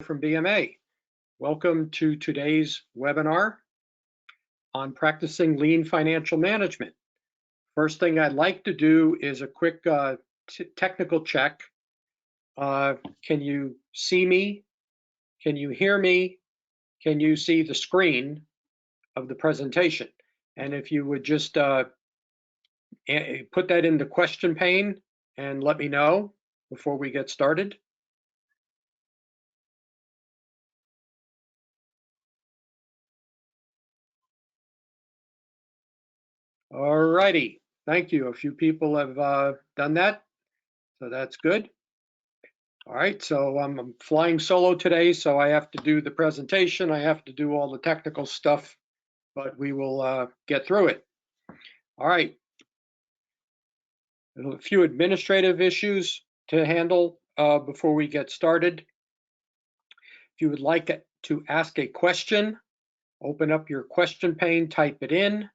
from BMA. Welcome to today's webinar on practicing lean financial management. First thing I'd like to do is a quick technical check. Can you see me? Can you hear me? Can you see the screen of the presentation? And if you would just put that in the question pane and let me know before we get started. All righty, thank you. A few people have done that, so that's good. All right, so I'm flying solo today, so I have to do the presentation. I have to do all the technical stuff, but we will get through it. All right, a few administrative issues to handle before we get started. If you would like to ask a question, open up your question pane, type it in.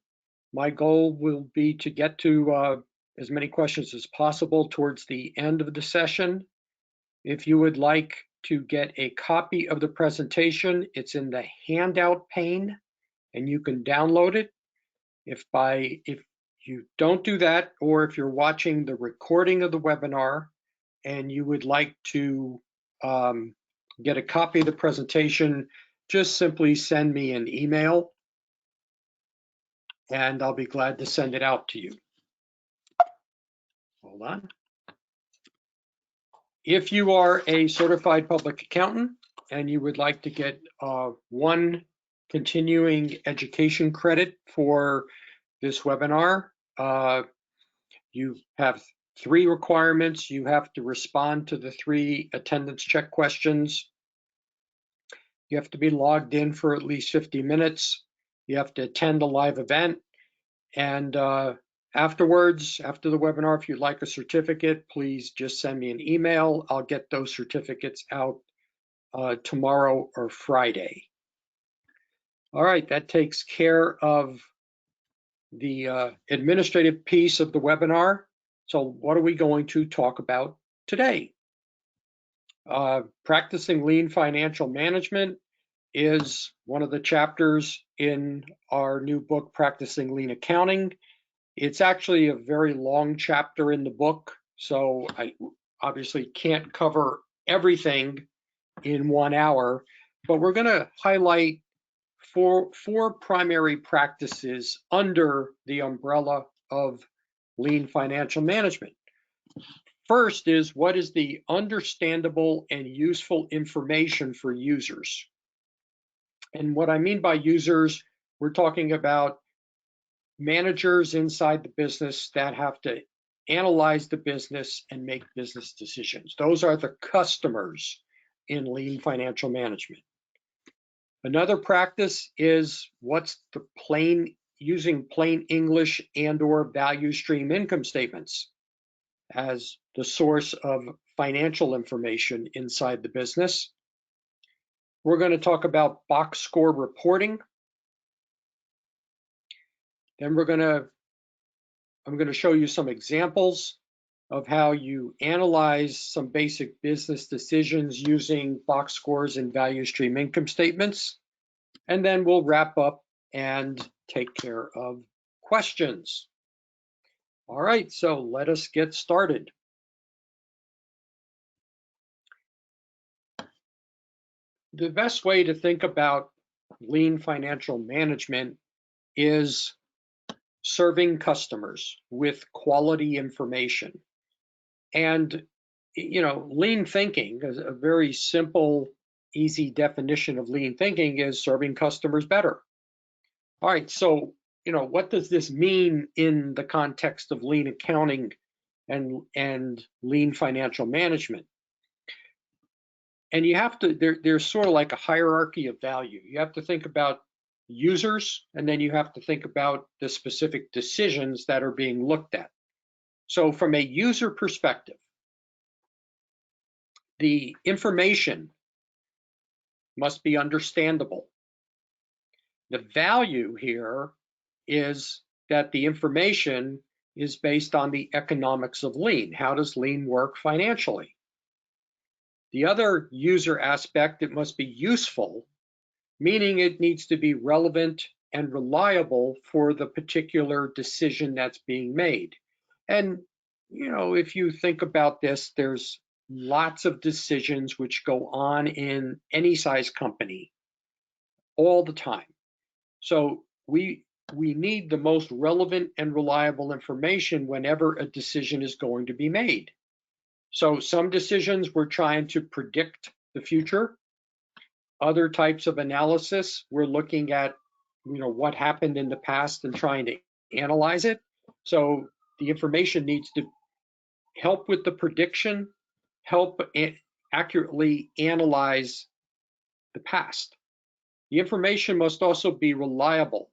My goal will be to get to as many questions as possible towards the end of the session. If you would like to get a copy of the presentation, it's in the handout pane and you can download it. If you don't do that, or if you're watching the recording of the webinar and you would like to get a copy of the presentation, just simply send me an email and I'll be glad to send it out to you. Hold on. If you are a certified public accountant and you would like to get one continuing education credit for this webinar, you have 3 requirements. You have to respond to the 3 attendance check questions. You have to be logged in for at least 50 minutes. You have to attend a live event. And afterwards, after the webinar, if you'd like a certificate, please just send me an email. I'll get those certificates out tomorrow or Friday. All right, that takes care of the administrative piece of the webinar. So what are we going to talk about today? Practicing lean financial management is one of the chapters in our new book, Practicing Lean Accounting. It's actually a very long chapter in the book, so I obviously can't cover everything in 1 hour, but we're going to highlight four primary practices under the umbrella of lean financial management. First is, what is the understandable and useful information for users? And what I mean by users, we're talking about managers inside the business that have to analyze the business and make business decisions. Those are the customers in lean financial management. Another practice is what's the using plain English and or value stream income statements as the source of financial information inside the business. We're going to talk about box score reporting. Then I'm going to show you some examples of how you analyze some basic business decisions using box scores and value stream income statements. And then we'll wrap up and take care of questions. All right, so let us get started. The best way to think about lean financial management is serving customers with quality information. And, you know, lean thinking is a very simple, easy definition of lean thinking is serving customers better. All right, so, you know, what does this mean in the context of lean accounting and lean financial management? And you have to, there's sort of like a hierarchy of value. You have to think about users, and then you have to think about the specific decisions that are being looked at. So from a user perspective, the information must be understandable. The value here is that the information is based on the economics of lean. How does lean work financially? The other user aspect, it must be useful, meaning it needs to be relevant and reliable for the particular decision that's being made. And, if you think about this, there's lots of decisions which go on in any size company all the time. So we need the most relevant and reliable information whenever a decision is going to be made. So some decisions we're trying to predict the future. Other types of analysis, we're looking at, what happened in the past and trying to analyze it. So the information needs to help with the prediction, help accurately analyze the past. The information must also be reliable.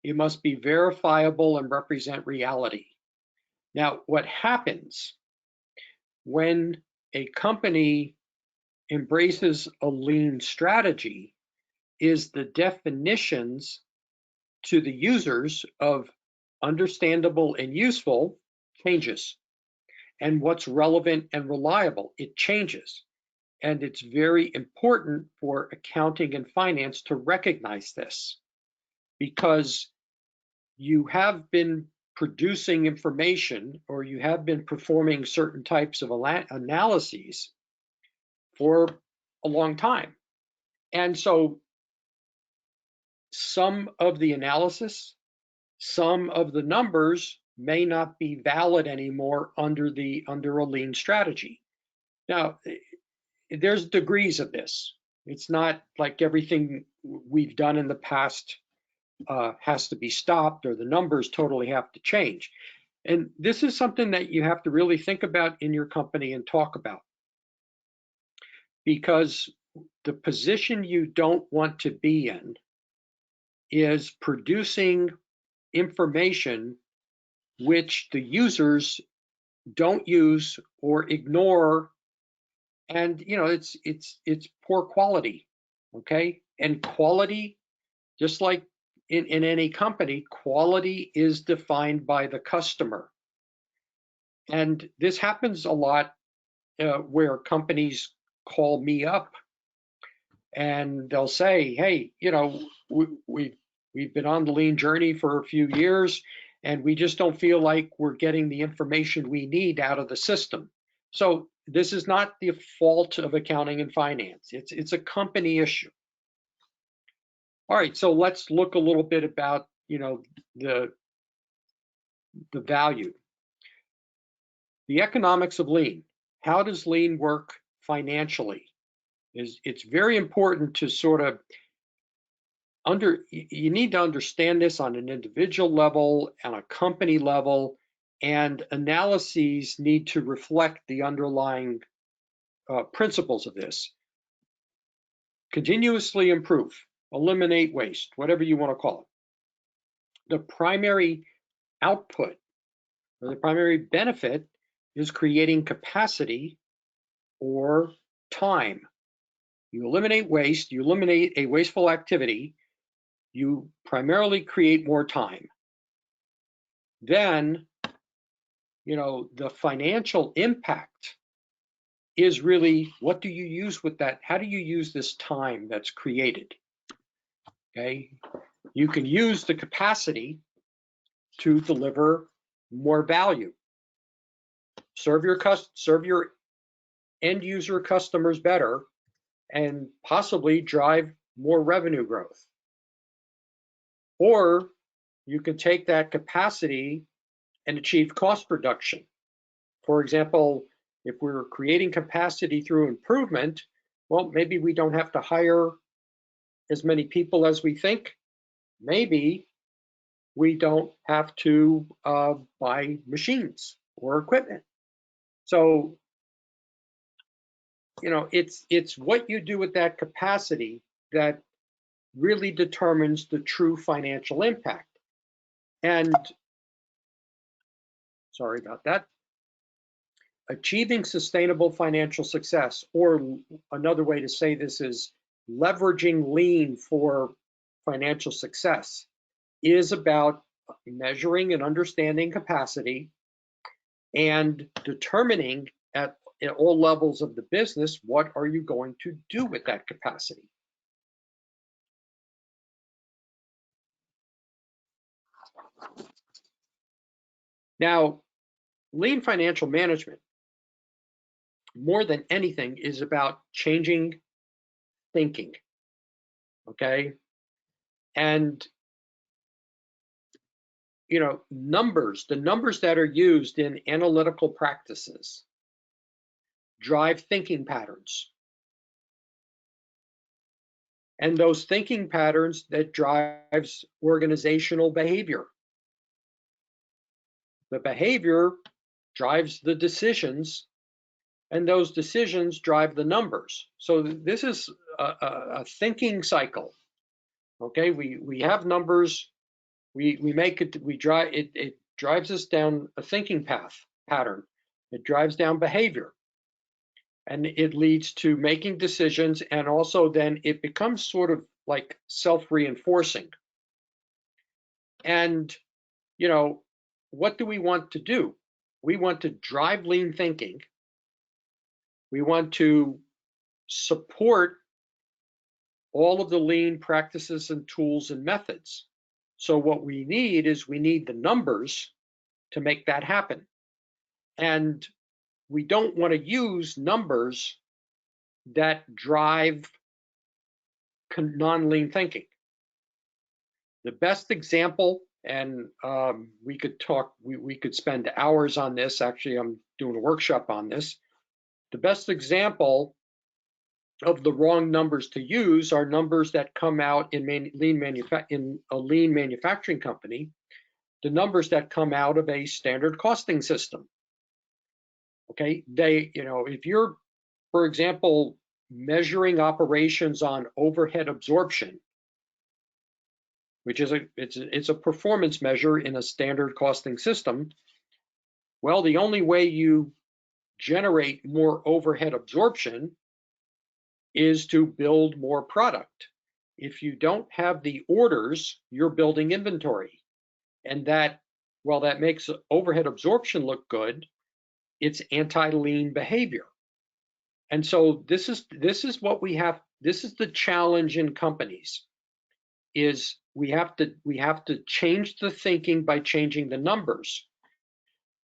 It must be verifiable and represent reality. Now, what happens when a company embraces a lean strategy is the definitions to the users of understandable and useful changes. And what's relevant and reliable, it changes. And it's very important for accounting and finance to recognize this, because you have been producing information, or you have been performing certain types of analyses for a long time. And so some of the analysis, some of the numbers may not be valid anymore under a lean strategy. Now, there's degrees of this. It's not like everything we've done in the past has to be stopped, or the numbers totally have to change. And this is something that you have to really think about in your company and talk about, because the position you don't want to be in is producing information which the users don't use or ignore, and it's poor quality. Okay, and quality, just like in any company, quality is defined by the customer. And this happens a lot where companies call me up and they'll say, hey, we've been on the lean journey for a few years, and we just don't feel like we're getting the information we need out of the system. So this is not the fault of accounting and finance. It's a company issue. All right, so let's look a little bit about the value. The economics of lean. How does lean work financially? It's very important to sort of you need to understand this on an individual level, on a company level, and analyses need to reflect the underlying principles of this. Continuously improve, eliminate waste, whatever you want to call it. The primary output, or the primary benefit, is creating capacity or time. You eliminate waste, you eliminate a wasteful activity, you primarily create more time. Then, the financial impact is really, what do you use with that? How do you use this time that's created? Okay, you can use the capacity to deliver more value, serve your end user customers better, and possibly drive more revenue growth. Or you can take that capacity and achieve cost reduction. For example, if we're creating capacity through improvement, well, maybe we don't have to hire as many people as we think. Maybe we don't have to buy machines or equipment. So, it's what you do with that capacity that really determines the true financial impact. And sorry about that. Achieving sustainable financial success, or another way to say this is leveraging lean for financial success, is about measuring and understanding capacity and determining at at all levels of the business, what are you going to do with that capacity? Now, lean financial management, more than anything, is about changing thinking, okay? And, numbers, the numbers that are used in analytical practices drive thinking patterns. And those thinking patterns that drives organizational behavior. The behavior drives the decisions, and those decisions drive the numbers. So this is a thinking cycle. Okay, we have numbers, we make it, we drive it, it drives us down a thinking pattern. It drives down behavior, and it leads to making decisions, and also then it becomes sort of like self-reinforcing. And what do we want to do? We want to drive lean thinking. We want to support all of the lean practices and tools and methods. So what we need is we need the numbers to make that happen. And we don't want to use numbers that drive non-lean thinking. The best example, and we could spend hours on this. Actually, I'm doing a workshop on this. The best example of the wrong numbers to use are numbers that come out in a lean manufacturing company, the numbers that come out of a standard costing system. Okay, if you're, for example, measuring operations on overhead absorption, which is it's a performance measure in a standard costing system, well, the only way you generate more overhead absorption is to build more product. If you don't have the orders, you're building inventory. And that, while that makes overhead absorption look good, it's anti-lean behavior. And so this is what we have. This is the challenge in companies, is we have to change the thinking by changing the numbers.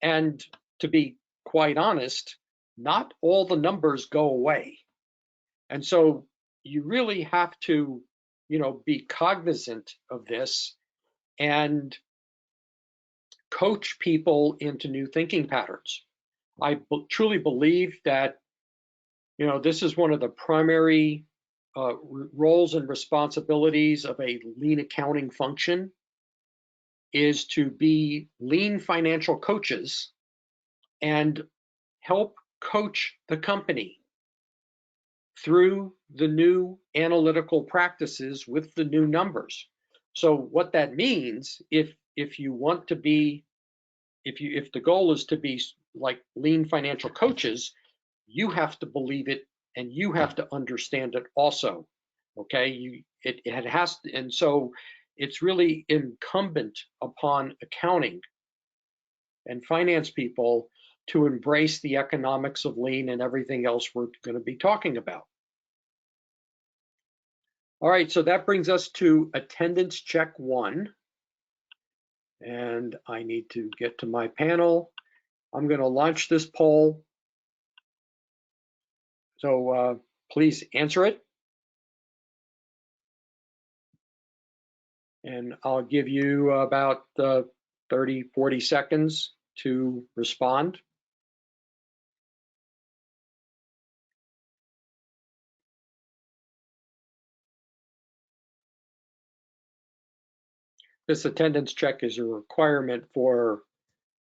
And to be quite honest, not all the numbers go away. And so you really have to, be cognizant of this and coach people into new thinking patterns. I truly believe that, this is one of the primary roles and responsibilities of a lean accounting function, is to be lean financial coaches and help coach the company through the new analytical practices with the new numbers. So what that means, if you want to be, if the goal is to be like lean financial coaches, you have to believe it and you have to understand it also. Okay, it has to, and so it's really incumbent upon accounting and finance people to embrace the economics of lean and everything else we're going to be talking about. All right, so that brings us to attendance check 1. And I need to get to my panel. I'm going to launch this poll. So please answer it. And I'll give you about 30, 40 seconds to respond. This attendance check is a requirement for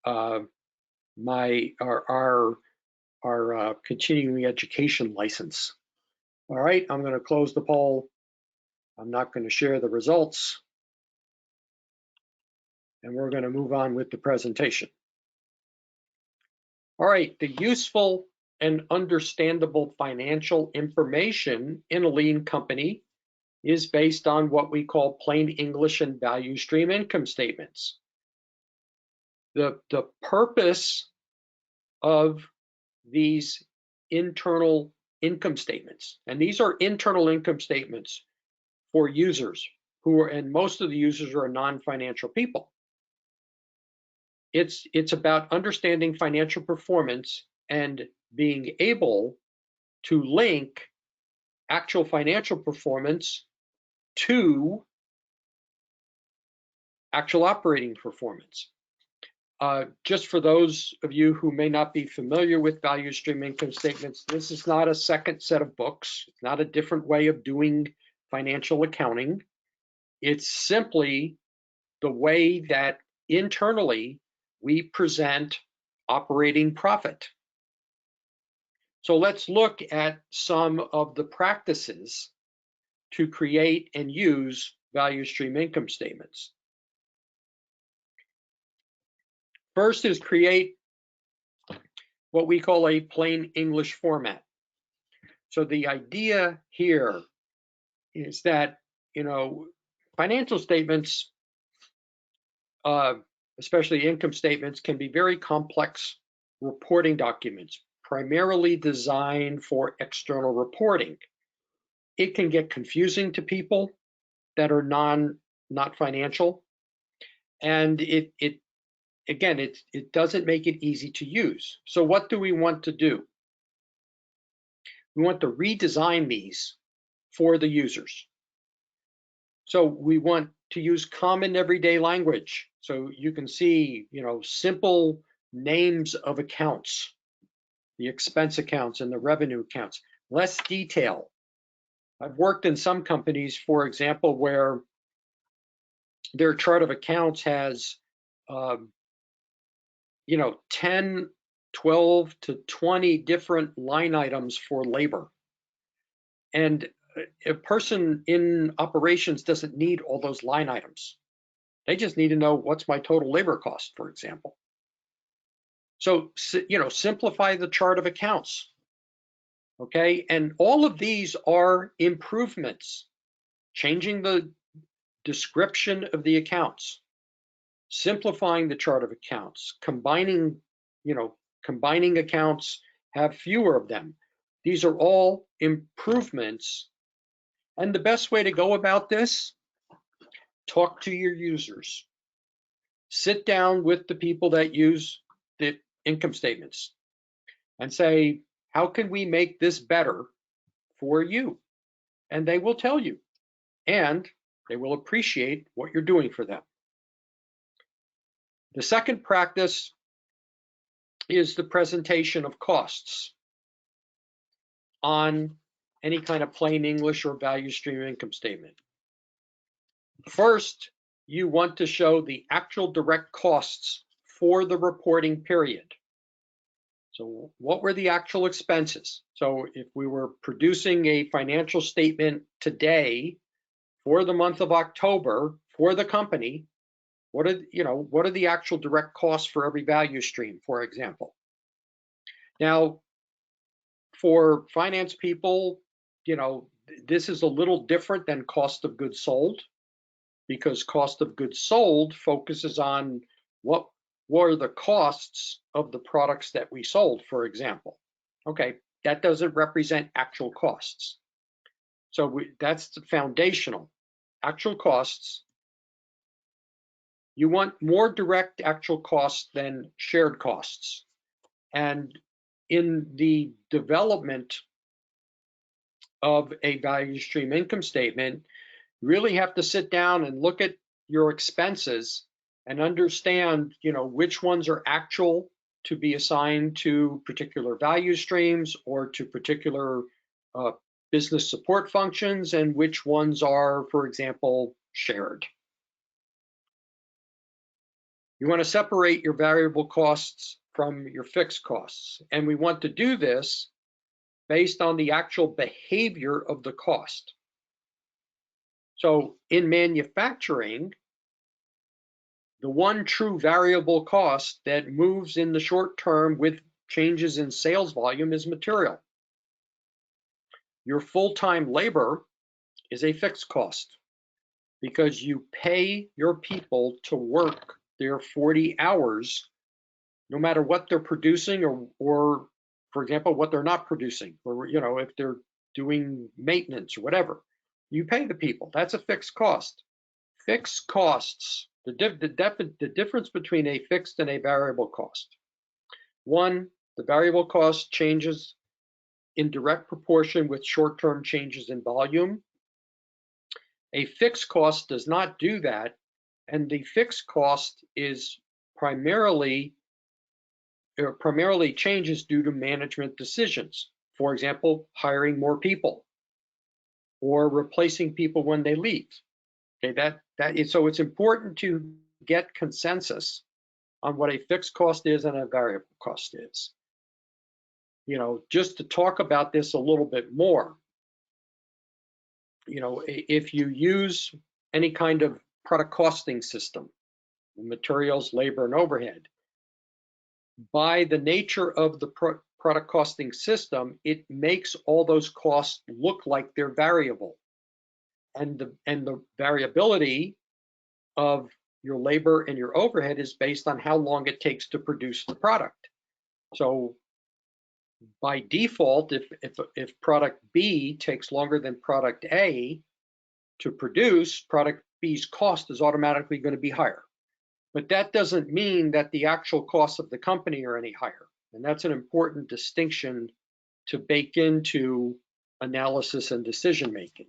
our continuing education license. All right, I'm going to close the poll. I'm not going to share the results. And we're going to move on with the presentation. All right, the useful and understandable financial information in a lean company is based on what we call plain English and value stream income statements. The purpose of these internal income statements. And these are internal income statements for users and most of the users are non-financial people. It's about understanding financial performance and being able to link actual financial performance to actual operating performance. Just for those of you who may not be familiar with value stream income statements, this is not a second set of books. It's not a different way of doing financial accounting. It's simply the way that internally we present operating profit. So let's look at some of the practices to create and use value stream income statements. First is create what we call a plain English format. So the idea here is that, financial statements, especially income statements, can be very complex reporting documents, primarily designed for external reporting. It can get confusing to people that are not financial, and it doesn't make it easy to use. So what do we want to do? We want to redesign these for the users. So we want to use common everyday language. So you can see, simple names of accounts, the expense accounts and the revenue accounts, less detail. I've worked in some companies, for example, where their chart of accounts has 10, 12 to 20 different line items for labor. And a person in operations doesn't need all those line items. They just need to know what's my total labor cost, for example. So, simplify the chart of accounts. Okay, and all of these are improvements, changing the description of the accounts, simplifying the chart of accounts, combining accounts, have fewer of them. These are all improvements. And the best way to go about this, talk to your users. Sit down with the people that use the income statements and say, how can we make this better for you? And they will tell you, and they will appreciate what you're doing for them. The second practice is the presentation of costs on any kind of plain English or value stream income statement. First, you want to show the actual direct costs for the reporting period. So what were the actual expenses? So if we were producing a financial statement today for the month of October for the company, what are the actual direct costs for every value stream, for example? Now, for finance people, this is a little different than cost of goods sold, because cost of goods sold focuses on what were the costs of the products that we sold, for example. Okay, that doesn't represent actual costs. So that's the foundational. Actual costs. You want more direct actual costs than shared costs. And in the development of a value stream income statement, you really have to sit down and look at your expenses and understand, which ones are actual to be assigned to particular value streams or to particular business support functions, and which ones are, for example, shared. You want to separate your variable costs from your fixed costs, and we want to do this based on the actual behavior of the cost. So in manufacturing, the one true variable cost that moves in the short term with changes in sales volume is material. Your full-time labor is a fixed cost because you pay your people to work their 40 hours, no matter what they're producing or for example, what they're not producing, or if they're doing maintenance or whatever. You pay the people. That's a fixed cost. Fixed costs, the difference between a fixed and a variable cost. One, the variable cost changes in direct proportion with short-term changes in volume. A fixed cost does not do that, and the fixed cost is primarily changes due to management decisions. For example, hiring more people or replacing people when they leave. Okay, so it's important to get consensus on what a fixed cost is and a variable cost is. Just to talk about this a little bit more, if you use any kind of product costing system, materials, labor, and overhead, by the nature of the product costing system, it makes all those costs look like they're variable. And the variability of your labor and your overhead is based on how long it takes to produce the product. So by default, if product B takes longer than product A to produce, product B's cost is automatically going to be higher. But that doesn't mean that the actual costs of the company are any higher. And that's an important distinction to bake into analysis and decision making.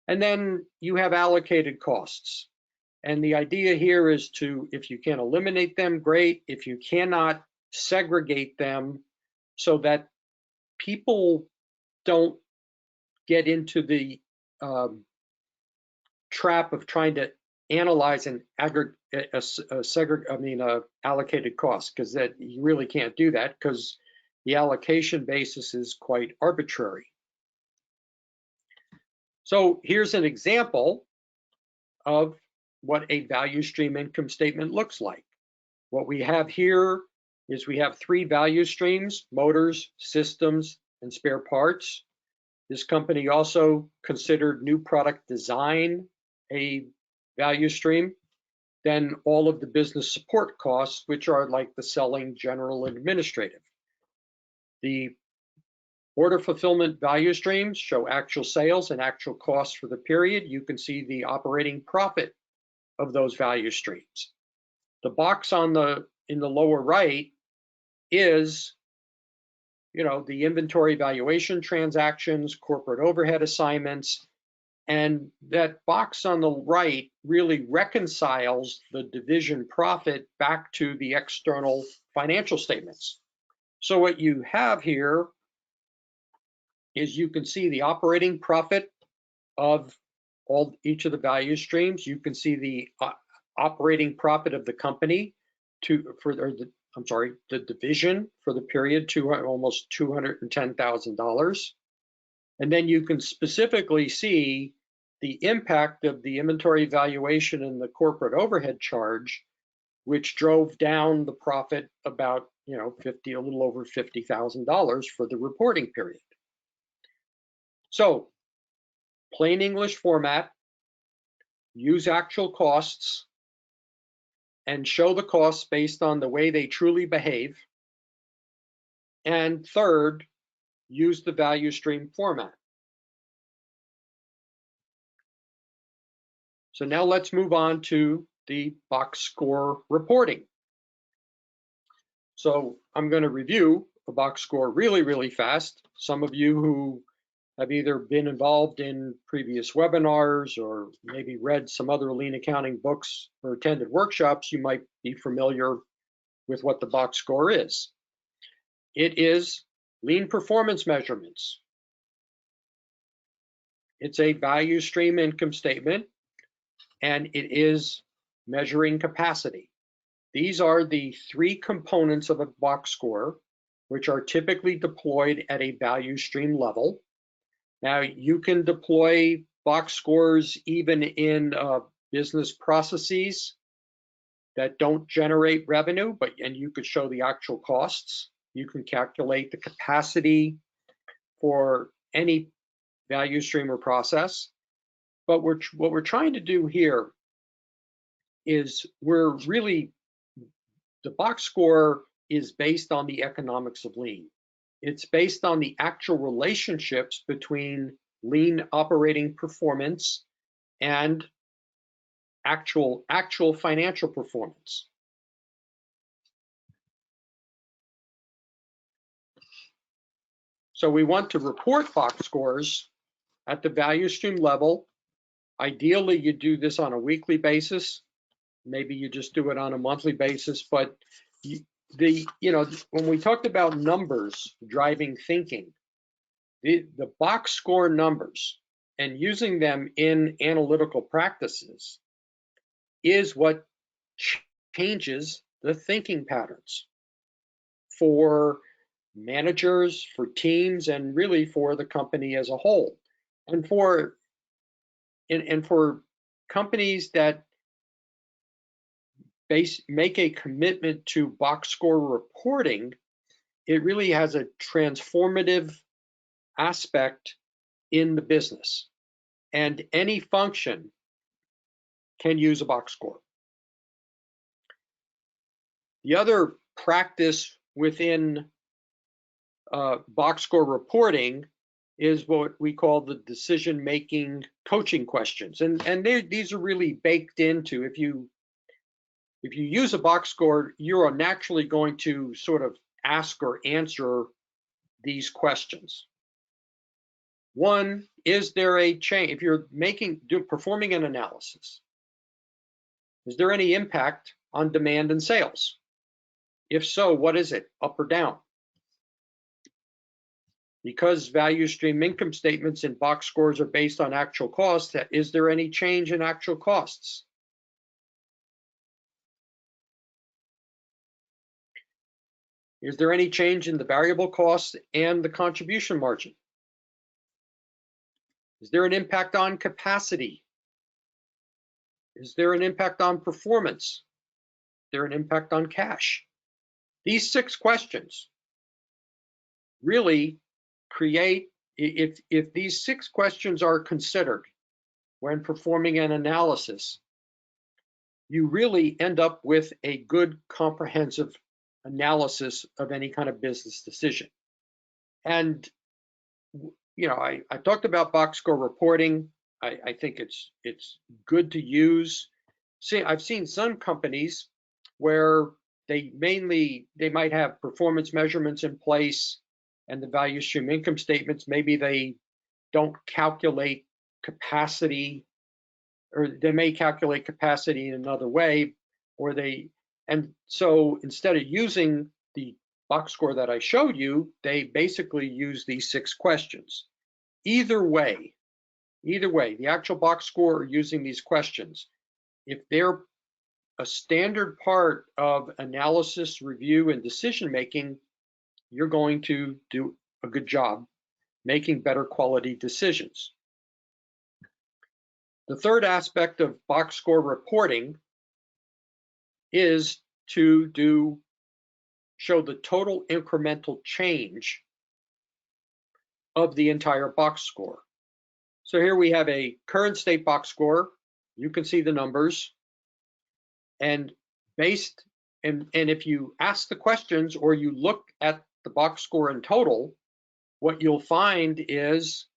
And then you have allocated costs. And the idea here is to, if you can eliminate them, great. If you cannot, segregate them so that people don't get into the trap of trying to analyze an allocated cost, because that you really can't do that because the allocation basis is quite arbitrary. So here's an example of what a value stream income statement looks like. What we have here is we have 3 value streams: motors, systems, and spare parts. This company also considered new product design a value stream. Then all of the business support costs, which are like the selling, general, and administrative. The order fulfillment value streams show actual sales and actual costs for the period. You can see the operating profit of those value streams. The box in the lower right is the inventory valuation transactions, corporate overhead assignments, and that box on the right really reconciles the division profit back to the external financial statements. So what you have here is you can see the operating profit of each of the value streams. You can see the operating profit of the company the division for the period to almost $210,000. And then you can specifically see the impact of the inventory valuation and the corporate overhead charge, which drove down the profit about a little over $50,000 for the reporting period. So, plain English format, use actual costs, and show the costs based on the way they truly behave. And third, use the value stream format. So now let's move on to the box score reporting. So I'm going to review a box score really, really fast. Some of you who have either been involved in previous webinars or maybe read some other lean accounting books or attended workshops, you might be familiar with what the box score is. It is lean performance measurements. It's a value stream income statement, and it is measuring capacity. These are the 3 components of a box score, which are typically deployed at a value stream level. Now, you can deploy box scores even in business processes that don't generate revenue, and you could show the actual costs. You can calculate the capacity for any value stream or process. But what we're trying to do here is the box score is based on the economics of lean. It's based on the actual relationships between lean operating performance and actual financial performance. So we want to report box scores at the value stream level. Ideally, you do this on a weekly basis. Maybe you just do it on a monthly basis, but when we talked about numbers driving thinking, the box score numbers and using them in analytical practices is what changes the thinking patterns for managers, for teams, and really for the company as a whole. And for companies that make a commitment to box score reporting, it really has a transformative aspect in the business. And any function can use a box score. The other practice within box score reporting is what we call the decision-making coaching questions. And these are really baked into, if you use a box score, you are naturally going to sort of ask or answer these questions. One, is there a change? If you're performing an analysis, is there any impact on demand and sales? If so, what is it, up or down? Because value stream income statements and box scores are based on actual costs, is there any change in actual costs? Is there any change in the variable costs and the contribution margin? Is there an impact on capacity? Is there an impact on performance? Is there an impact on cash? These 6 questions really create, if these 6 questions are considered when performing an analysis, you really end up with a good comprehensive analysis of any kind of business decision. And I talked about box score reporting. I think it's good to use. See, I've seen some companies where they might have performance measurements in place and the value stream income statements, maybe they don't calculate capacity, or they may calculate capacity in another way, and so instead of using the box score that I showed you, they basically use these 6 questions. Either way, the actual box score or using these questions, if they're a standard part of analysis, review, and decision making, you're going to do a good job making better quality decisions. The third aspect of box score reporting is to show the total incremental change of the entire box score. So here we have a current state box score. You can see the numbers, and if you ask the questions or you look at the box score in total, what you'll find is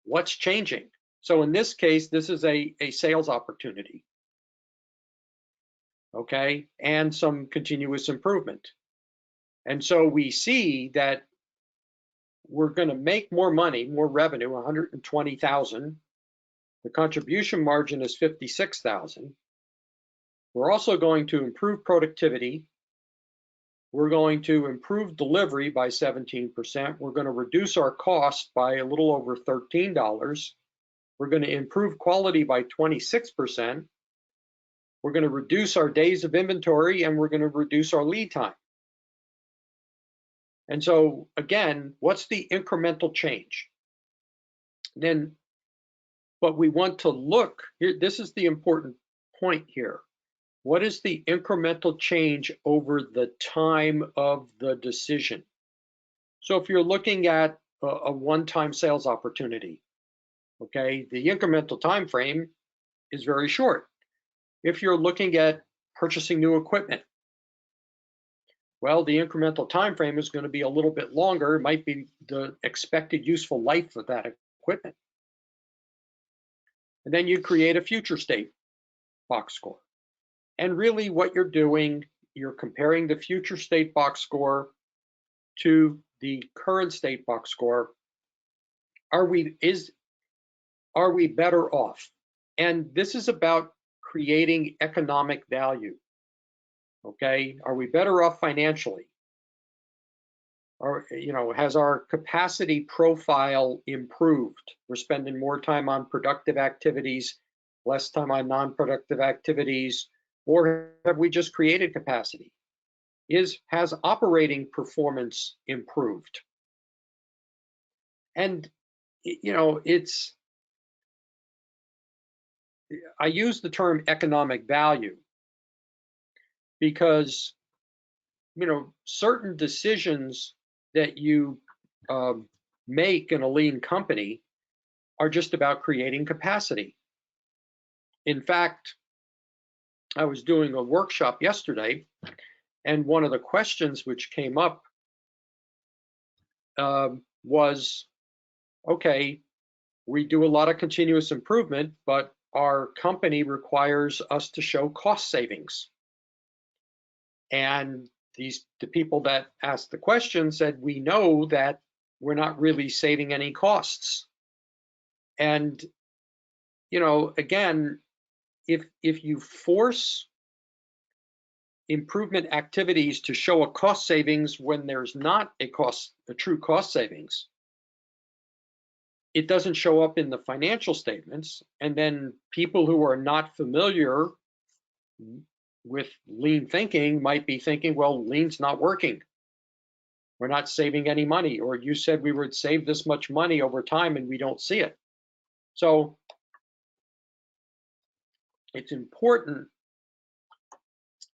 what's changing. So in this case, this is a sales opportunity, okay, and some continuous improvement. And so we see that we're going to make more money, more revenue, 120,000. The contribution margin is 56,000. We're also going to improve productivity. We're going to improve delivery by 17%. We're going to reduce our cost by a little over $13. We're going to improve quality by 26%. We're going to reduce our days of inventory, and we're going to reduce our lead time. And so again, what's the incremental change? But we want to look here. This is the important point here. What is the incremental change over the time of the decision? So if you're looking at a one-time sales opportunity, okay, the incremental time frame is very short. If you're looking at purchasing new equipment, Well, the incremental time frame is going to be a little bit longer. It might be the expected useful life of that equipment. And then you create a future state box score. And really what you're doing, you're comparing the future state box score to the current state box score. Are we better off? And this is about creating economic value. Okay, are we better off financially? Or, has our capacity profile improved? We're spending more time on productive activities, less time on non-productive activities, or have we just created capacity? Has operating performance improved? And, I use the term economic value because, certain decisions that you make in a lean company are just about creating capacity. In fact, I was doing a workshop yesterday, and one of the questions which came up was, okay, we do a lot of continuous improvement, but our company requires us to show cost savings. And the people that asked the question said, we know that we're not really saving any costs. And, again, if you force improvement activities to show a cost savings when there's not a true cost savings, it doesn't show up in the financial statements. And then people who are not familiar with lean thinking might be thinking, well, lean's not working. We're not saving any money, or you said we would save this much money over time and we don't see it. So it's important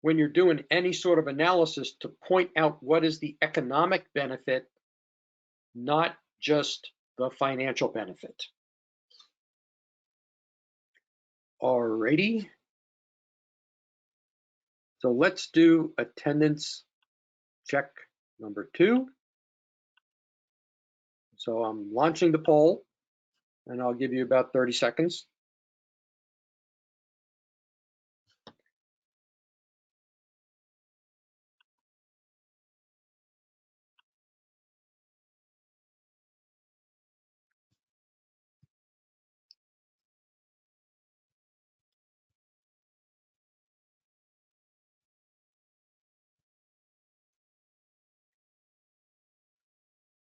when you're doing any sort of analysis to point out what is the economic benefit, not just the financial benefit. Alrighty. So let's do attendance check number 2. So I'm launching the poll, and I'll give you about 30 seconds.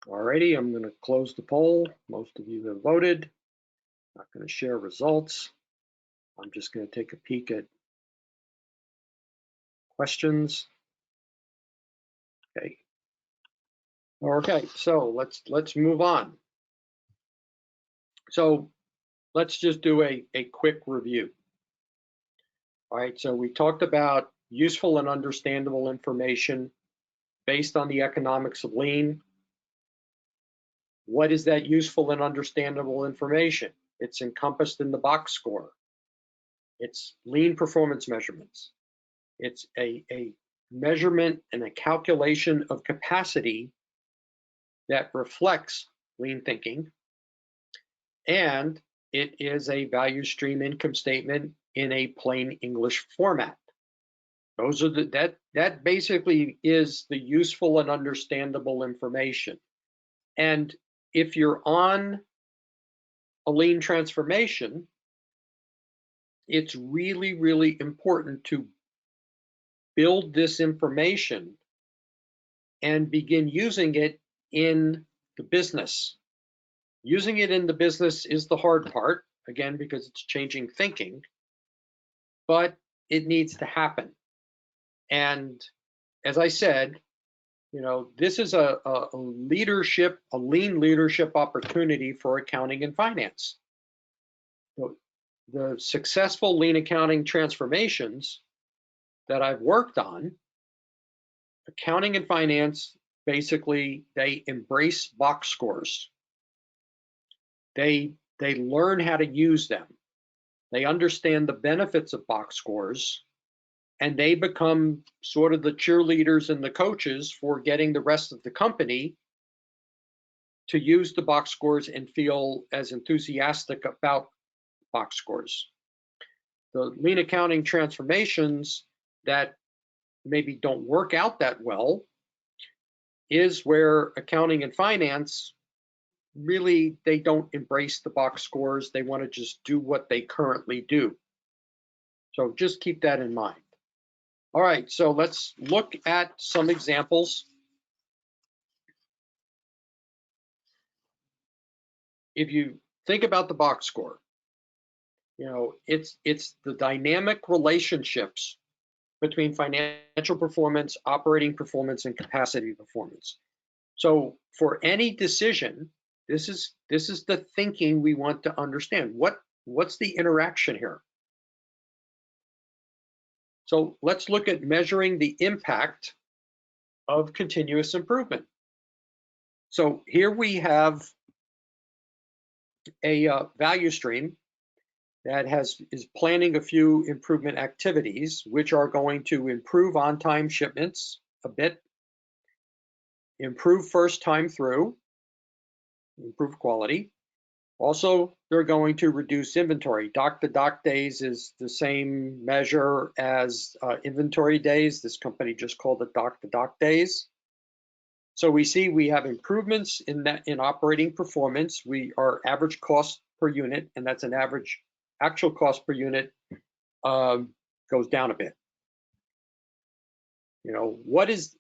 Alrighty, I'm going to close the poll. Most of you have voted. Not going to share results. I'm just going to take a peek at questions. Okay. Okay, so let's move on. So let's just do a quick review. All right, so we talked about useful and understandable information based on the economics of lean. What is that useful and understandable information? It's encompassed in the box score. It's lean performance measurements. It's a measurement and a calculation of capacity that reflects lean thinking. And it is a value stream income statement in a plain English format. Those are that basically is the useful and understandable information. And if you're on a lean transformation, it's really, really important to build this information and begin using it in the business. Using it in the business is the hard part, again, because it's changing thinking, but it needs to happen. And as I said, this is a lean leadership opportunity for accounting and finance. The successful lean accounting transformations that I've worked on, accounting and finance, basically they embrace box scores. They learn how to use them. They understand the benefits of box scores, and they become sort of the cheerleaders and the coaches for getting the rest of the company to use the box scores and feel as enthusiastic about box scores. The lean accounting transformations that maybe don't work out that well is where accounting and finance really, they don't embrace the box scores. They want to just do what they currently do. So just keep that in mind. All right, so let's look at some examples. If you think about the box score, it's the dynamic relationships between financial performance, operating performance, and capacity performance. So for any decision, this is the thinking we want to understand. What's the interaction here? So let's look at measuring the impact of continuous improvement. So here we have a value stream that is planning a few improvement activities, which are going to improve on-time shipments a bit, improve first time through, improve quality. Also, they're going to reduce inventory. Dock-to-dock days is the same measure as inventory days. This company just called it dock-to-dock days. So we see we have improvements in operating performance. Our average cost per unit, and that's an average actual cost per unit, goes down a bit. What is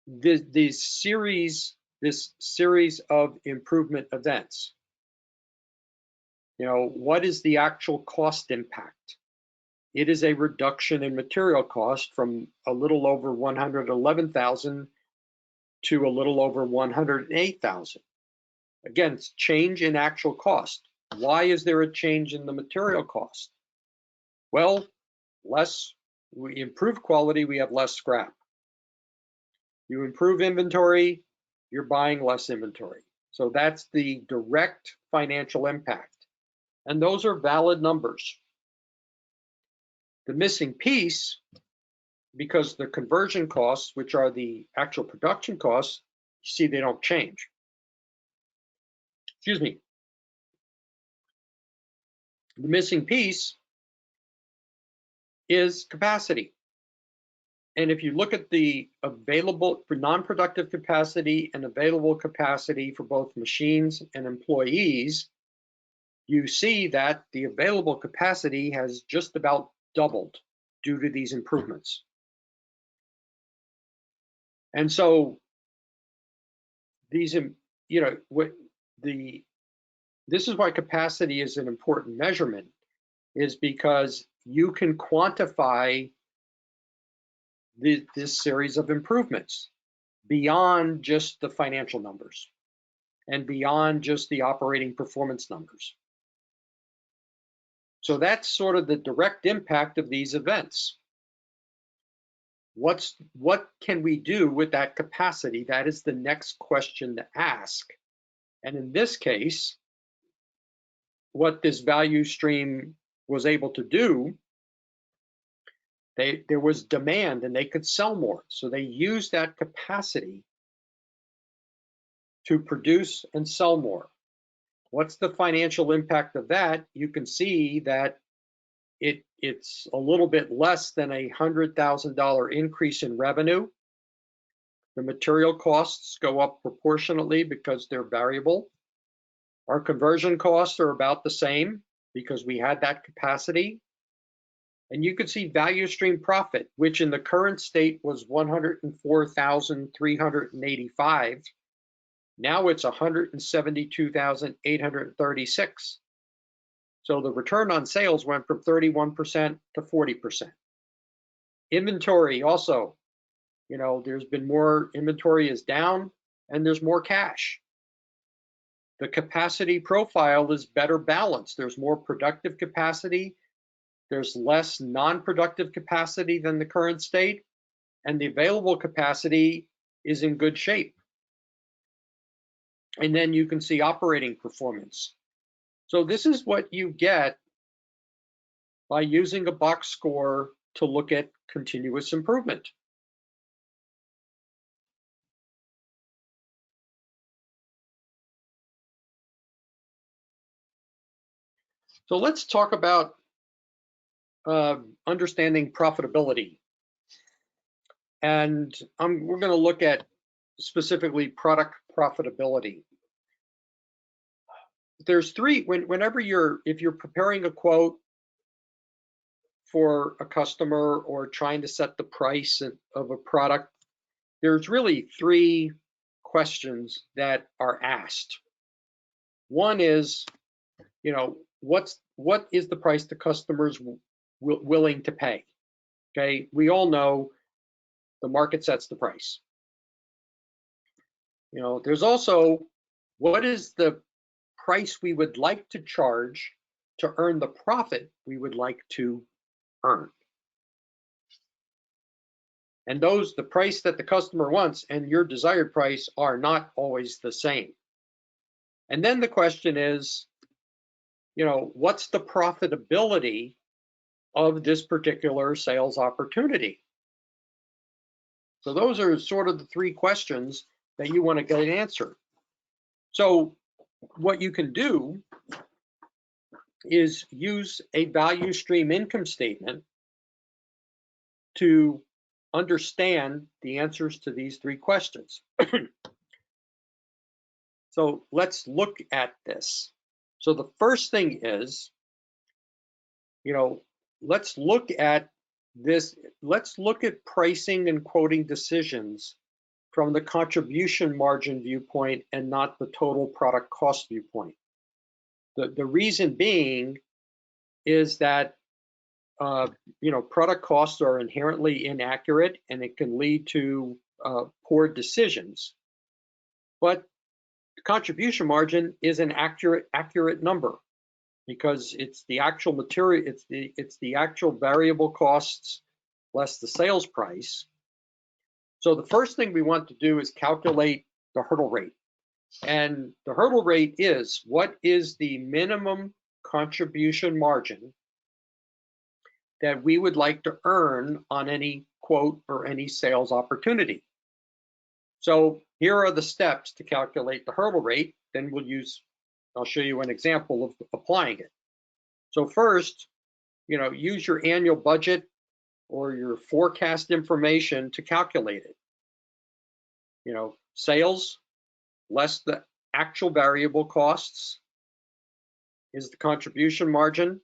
this series of improvement events? What is the actual cost impact? It is a reduction in material cost from a little over 111,000 to a little over 108,000. Again, it's change in actual cost. Why is there a change in the material cost? Well, we improve quality, we have less scrap. You improve inventory, you're buying less inventory. So that's the direct financial impact. And those are valid numbers. The missing piece, because the conversion costs, which are the actual production costs, you see they don't change. Excuse me. The missing piece is capacity. And if you look at the available for non-productive capacity and available capacity for both machines and employees, you see that the available capacity has just about doubled due to these improvements. And so these, this is why capacity is an important measurement, is because you can quantify this series of improvements beyond just the financial numbers and beyond just the operating performance numbers. So that's sort of the direct impact of these events. What can we do with that capacity? That is the next question to ask. And in this case, what this value stream was able to do, there was demand and they could sell more. So they used that capacity to produce and sell more. What's the financial impact of that? You can see that it's a little bit less than a $100,000 increase in revenue. The material costs go up proportionately because they're variable. Our conversion costs are about the same because we had that capacity. And you can see value stream profit, which in the current state was 104,385. Now it's 172,836. So the return on sales went from 31% to 40%. Inventory also, there's been more, inventory is down and there's more cash. The capacity profile is better balanced. There's more productive capacity. There's less non-productive capacity than the current state, and the available capacity is in good shape. And then you can see operating performance. So this is what you get by using a box score to look at continuous improvement. So let's talk about understanding profitability. And we're going to look at specifically product profitability. There's three, if you're preparing a quote for a customer or trying to set the price of a product, there's really three questions that are asked. One is, what is the price the customer's willing to pay? Okay, we all know the market sets the price. There's also, what is the price we would like to charge to earn the profit we would like to earn? And the price that the customer wants and your desired price are not always the same. And then the question is, what's the profitability of this particular sales opportunity? So those are sort of the three questions that you want to get an answer. So what you can do is use a value stream income statement to understand the answers to these three questions. So let's look at this. So the first thing is, let's look at this. Let's look at pricing and quoting decisions from the contribution margin viewpoint and not the total product cost viewpoint. The reason being is that product costs are inherently inaccurate and it can lead to poor decisions. But the contribution margin is an accurate number because it's the actual material, it's the actual variable costs less the sales price. So the first thing we want to do is calculate the hurdle rate. And the hurdle rate is, what is the minimum contribution margin that we would like to earn on any quote or any sales opportunity? So here are the steps to calculate the hurdle rate. Then I'll show you an example of applying it. So first, use your annual budget or your forecast information to calculate it. Sales less the actual variable costs is the contribution margin.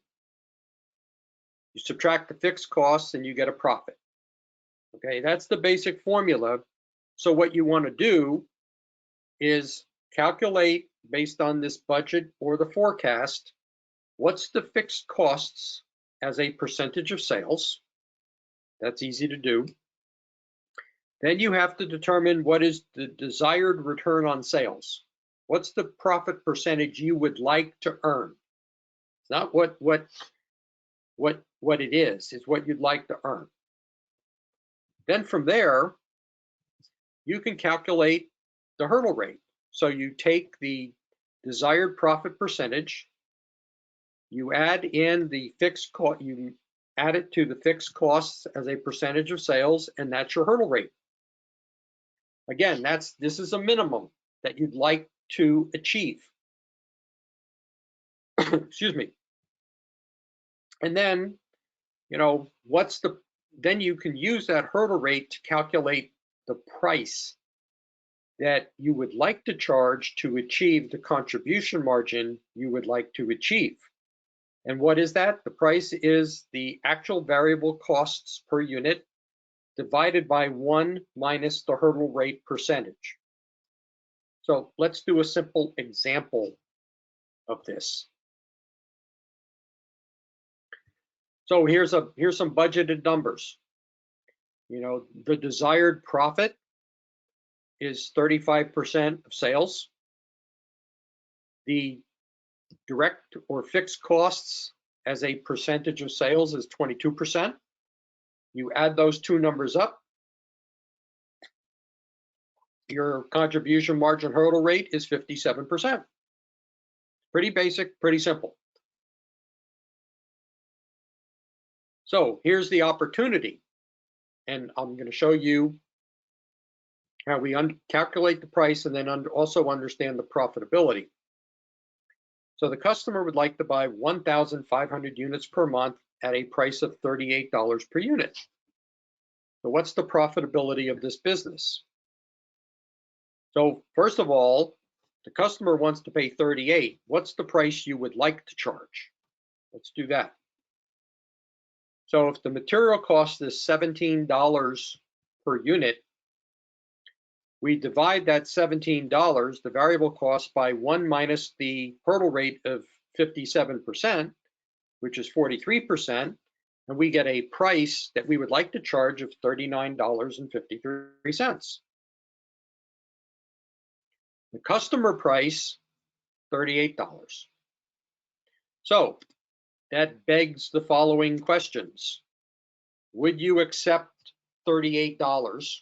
You subtract the fixed costs and you get a profit. Okay, that's the basic formula. So what you want to do is calculate, based on this budget or the forecast, what's the fixed costs as a percentage of sales. That's easy to do. Then you have to determine what is the desired return on sales. What's the profit percentage you would like to earn? It's not what it is, it's what you'd like to earn. Then from there, you can calculate the hurdle rate. So you take the desired profit percentage, you add in the fixed cost, you add it to the fixed costs as a percentage of sales, and that's your hurdle rate. Again, this is a minimum that you'd like to achieve. Excuse me. And then, then you can use that hurdle rate to calculate the price that you would like to charge to achieve the contribution margin you would like to achieve. And what is that? The price is the actual variable costs per unit divided by 1 minus the hurdle rate percentage. So let's do a simple example of this. So here's some budgeted numbers. The desired profit is 35% of sales. The direct or fixed costs as a percentage of sales is 22%. You add those two numbers up, your contribution margin hurdle rate is 57%. Pretty basic, pretty simple. So here's the opportunity, and I'm going to show you how we calculate the price and then also understand the profitability. So the customer would like to buy 1,500 units per month at a price of $38 per unit. So what's the profitability of this business? So first of all, the customer wants to pay 38. What's the price you would like to charge? Let's do that. So if the material cost is $17 per unit, we divide that $17, the variable cost, by 1 minus the hurdle rate of 57%, which is 43%, and we get a price that we would like to charge of $39.53. The customer price, $38. So that begs the following questions. Would you accept $38?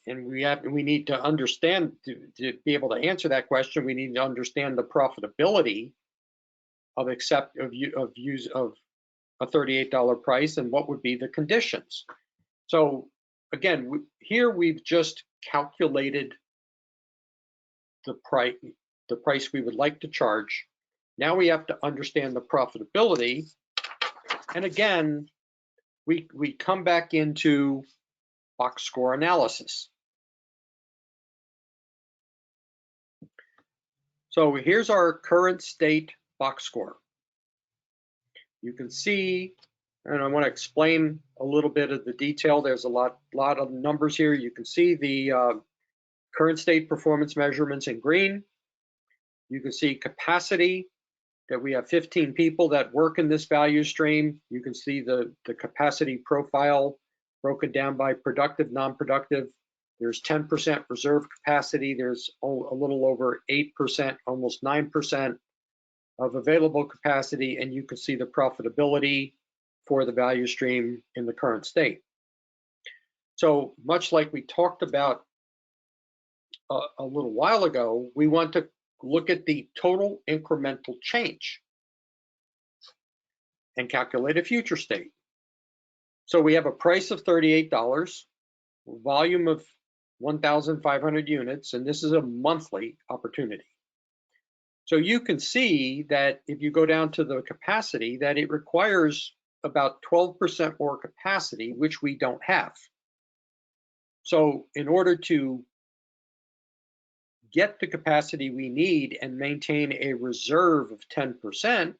And we need to understand, to be able to answer that question, we need to understand the profitability of a $38 price and what would be the conditions. So again, here we've just calculated the price we would like to charge. Now we have to understand the profitability. And again, we come back into box score analysis. So here's our current state box score. You can see, and I want to explain a little bit of the detail. There's a lot of numbers here. You can see the current state performance measurements in green. You can see capacity, that we have 15 people that work in this value stream. You can see the capacity profile broken down by productive, non-productive. There's 10% reserve capacity. There's a little over 8%, almost 9% of available capacity, and you can see the profitability for the value stream in the current state. So much like we talked about a little while ago, we want to look at the total incremental change and calculate a future state. So we have a price of $38, volume of 1,500 units, and this is a monthly opportunity. So you can see that if you go down to the capacity, that it requires about 12% more capacity, which we don't have. So in order to get the capacity we need and maintain a reserve of 10%,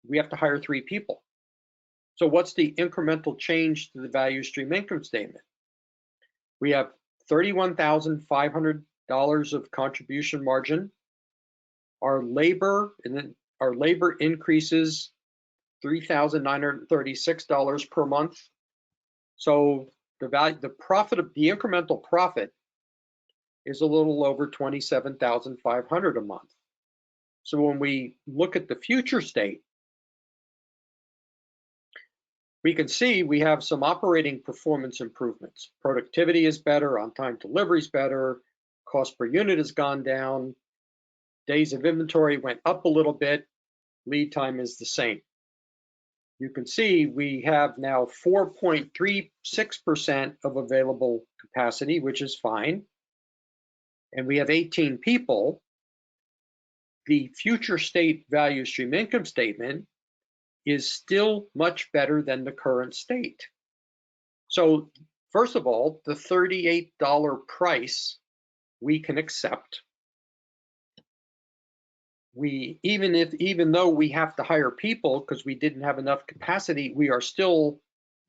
we have to hire 3 people. So what's the incremental change to the value stream income statement? We have $31,500 of contribution margin. Our labor increases $3,936 per month. So the incremental profit is a little over $27,500 a month. So when we look at the future state, we can see we have some operating performance improvements. Productivity is better, on-time delivery is better, cost per unit has gone down, days of inventory went up a little bit, lead time is the same. You can see we have now 4.36% of available capacity, which is fine. And we have 18 people. The future state value stream income statement is still much better than the current state. So first of all, the $38 price we can accept. Even though we have to hire people because we didn't have enough capacity, we are still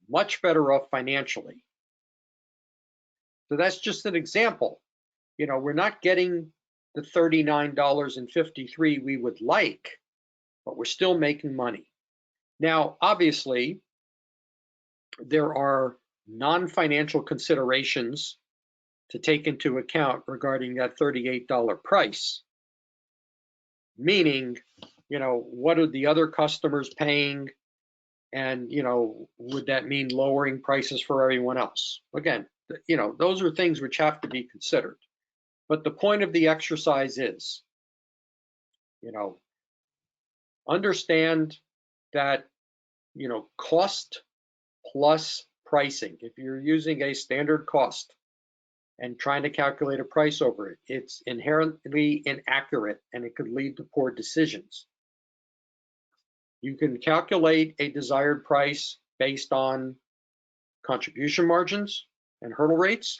much better off financially. So that's just an example. We're not getting the $39.53 we would like, but we're still making money. Now, obviously, there are non-financial considerations to take into account regarding that $38 price. Meaning, what are the other customers paying? And, would that mean lowering prices for everyone else? Again, those are things which have to be considered. But the point of the exercise is, understand that, cost plus pricing. If you're using a standard cost and trying to calculate a price over it, it's inherently inaccurate and it could lead to poor decisions. You can calculate a desired price based on contribution margins and hurdle rates.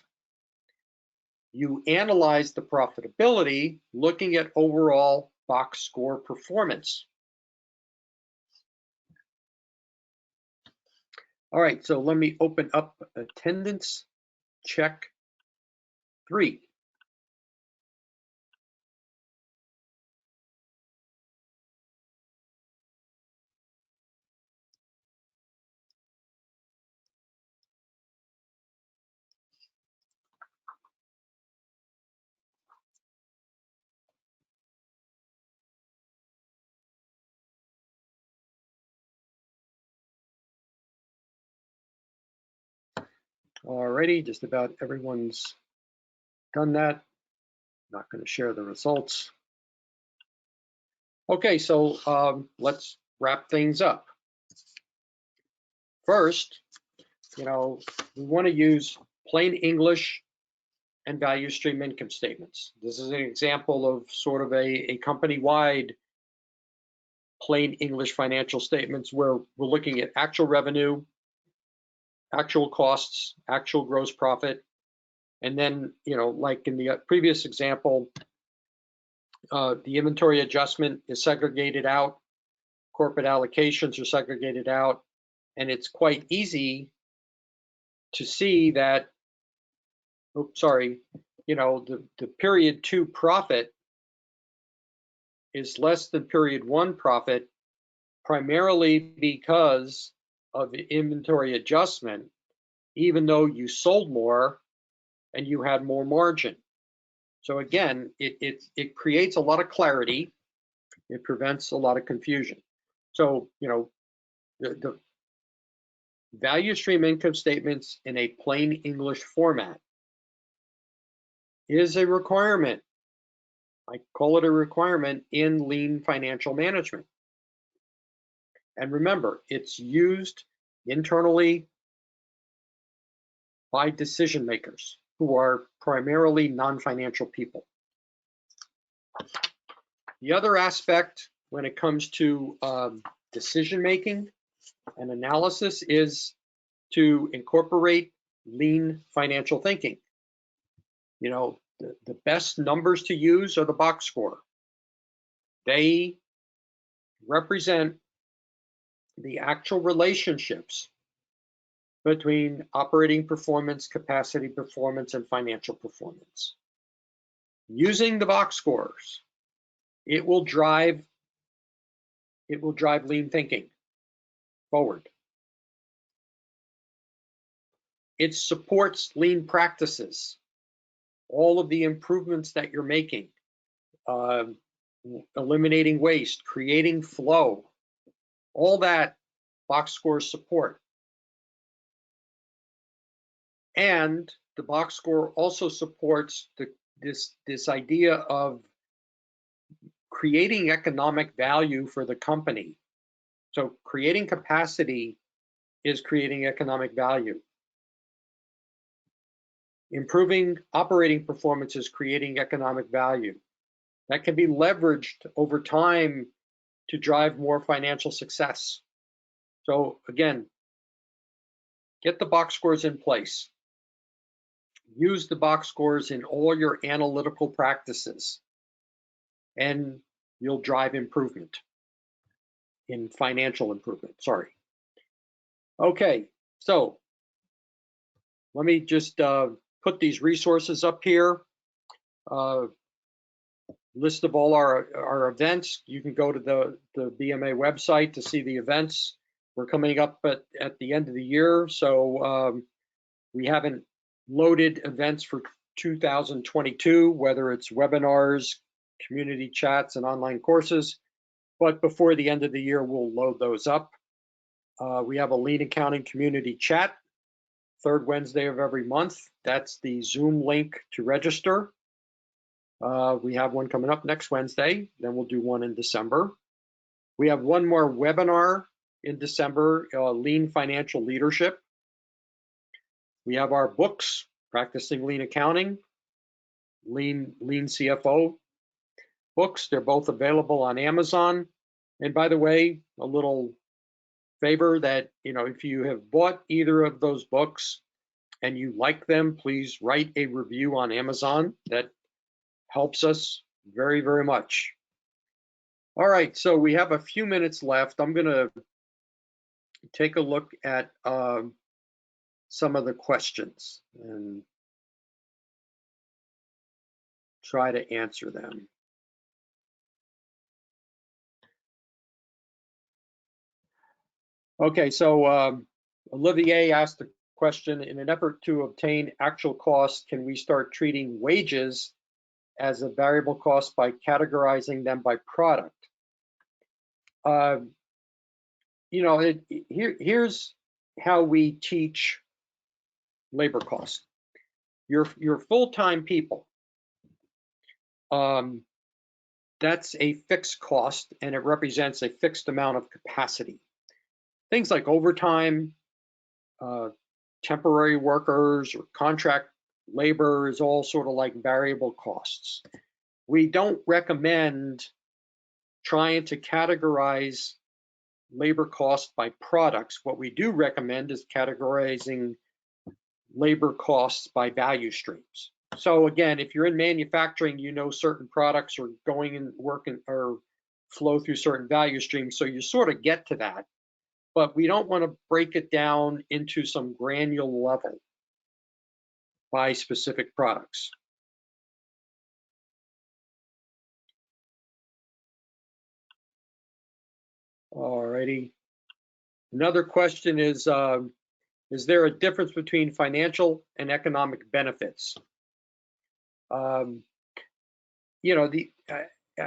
You analyze the profitability looking at overall box score performance. All right, so let me open up attendance check 3. Alrighty, just about everyone's done that. Not going to share the results. Okay, so let's wrap things up. First, we want to use plain English and value stream income statements. This is an example of sort of a company-wide plain English financial statements where we're looking at actual revenue, actual costs, actual gross profit, and then, like in the previous example, the inventory adjustment is segregated out, corporate allocations are segregated out, and it's quite easy to see that, the period 2 profit is less than period 1 profit, primarily because of the inventory adjustment, even though you sold more and you had more margin. So again, it creates a lot of clarity. It prevents a lot of confusion. So, the value stream income statements in a plain English format is a requirement. I call it a requirement in lean financial management. And remember, it's used internally by decision makers who are primarily non-financial people. The other aspect when it comes to decision making and analysis is to incorporate lean financial thinking. The best numbers to use are the box score. They represent the actual relationships between operating performance, capacity performance, and financial performance. Using the box scores, it will drive lean thinking forward. It supports lean practices, all of the improvements that you're making, eliminating waste, creating flow, all that box scores support. And the box score also supports this idea of creating economic value for the company. So creating capacity is creating economic value. Improving operating performance is creating economic value. That can be leveraged over time to drive more financial success. So again, get the box scores in place. Use the box scores in all your analytical practices, and you'll drive improvement in financial improvement, sorry. Okay, so let me just put these resources up here. List of all our events. You can go to the BMA website to see the events. We're coming up at the end of the year, so we haven't loaded events for 2022, whether it's webinars, community chats, and online courses. But before the end of the year, we'll load those up. We have a lean accounting community chat, third Wednesday of every month. That's the Zoom link to register. We have one coming up next Wednesday, then we'll do one in December. We have one more webinar in December, Lean Financial Leadership. We have our books, Practicing Lean Accounting, Lean CFO books. They're both available on Amazon. And by the way, a little favor that, if you have bought either of those books and you like them, please write a review on Amazon. That helps us very, very much. All right, so we have a few minutes left. I'm going to take a look at some of the questions and try to answer them. Okay, so Olivier asked the question, in an effort to obtain actual costs, can we start treating wages as a variable cost by categorizing them by product? Here's how we teach labor costs. Your full-time people, that's a fixed cost, and it represents a fixed amount of capacity. Things like overtime, temporary workers, or contract labor is all sort of like variable costs. We don't recommend trying to categorize labor costs by products. What we do recommend is categorizing labor costs by value streams. So again, if you're in manufacturing, certain products are going and working or flow through certain value streams, so you sort of get to that. But we don't want to break it down into some granular level by specific products. All righty. Another question is there a difference between financial and economic benefits? I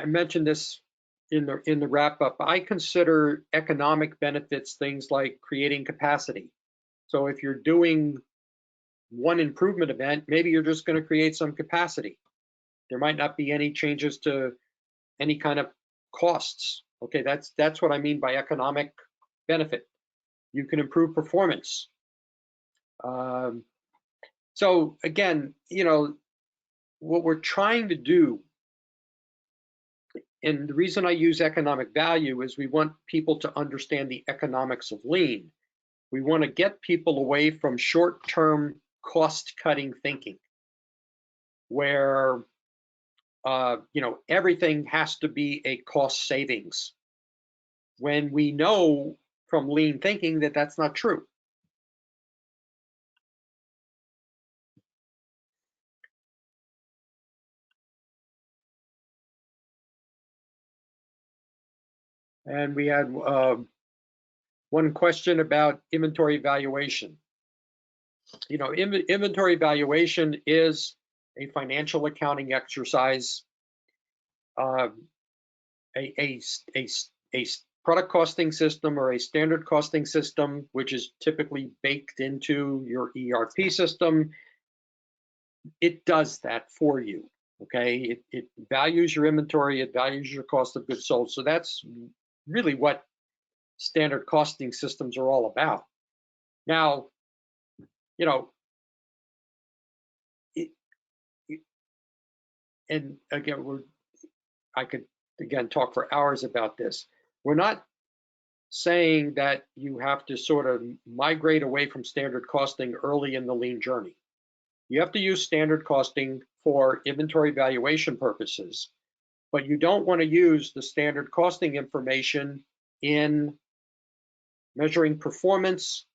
mentioned this in the wrap up. I consider economic benefits things like creating capacity. So if you're doing one improvement event, maybe you're just going to create some capacity. There might not be any changes to any kind of costs. Okay, that's what I mean by economic benefit. You can improve performance. So again, what we're trying to do, and the reason I use economic value is we want people to understand the economics of lean. We want to get people away from short-term cost-cutting thinking, where everything has to be a cost savings, when we know from lean thinking that that's not true. And we had one question about inventory valuation. Inventory valuation is a financial accounting exercise. A product costing system or a standard costing system, which is typically baked into your ERP system, it does that for you. Okay, it values your inventory, it values your cost of goods sold. So that's really what standard costing systems are all about. Now, and again, I could again talk for hours about this. We're not saying that you have to sort of migrate away from standard costing early in the lean journey. You have to use standard costing for inventory valuation purposes, but you don't want to use the standard costing information in measuring performance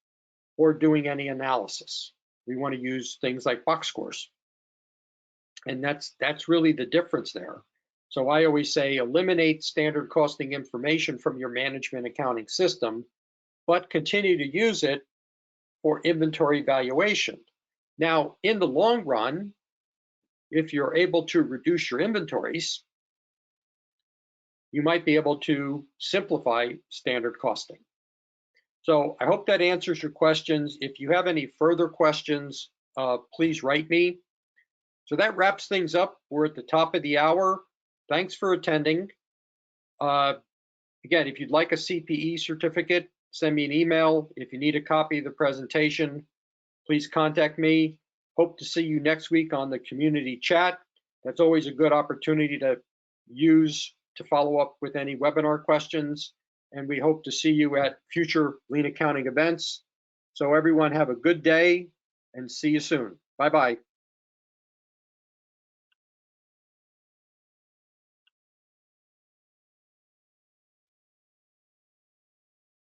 or doing any analysis. We want to use things like box scores. And that's really the difference there. So I always say eliminate standard costing information from your management accounting system, but continue to use it for inventory valuation. Now, in the long run, if you're able to reduce your inventories, you might be able to simplify standard costing. So I hope that answers your questions. If you have any further questions, please write me. So that wraps things up. We're at the top of the hour. Thanks for attending. Again, if you'd like a CPE certificate, send me an email. If you need a copy of the presentation, please contact me. Hope to see you next week on the community chat. That's always a good opportunity to use to follow up with any webinar questions. And we hope to see you at future Lean Accounting events. So everyone have a good day and see you soon. Bye-bye.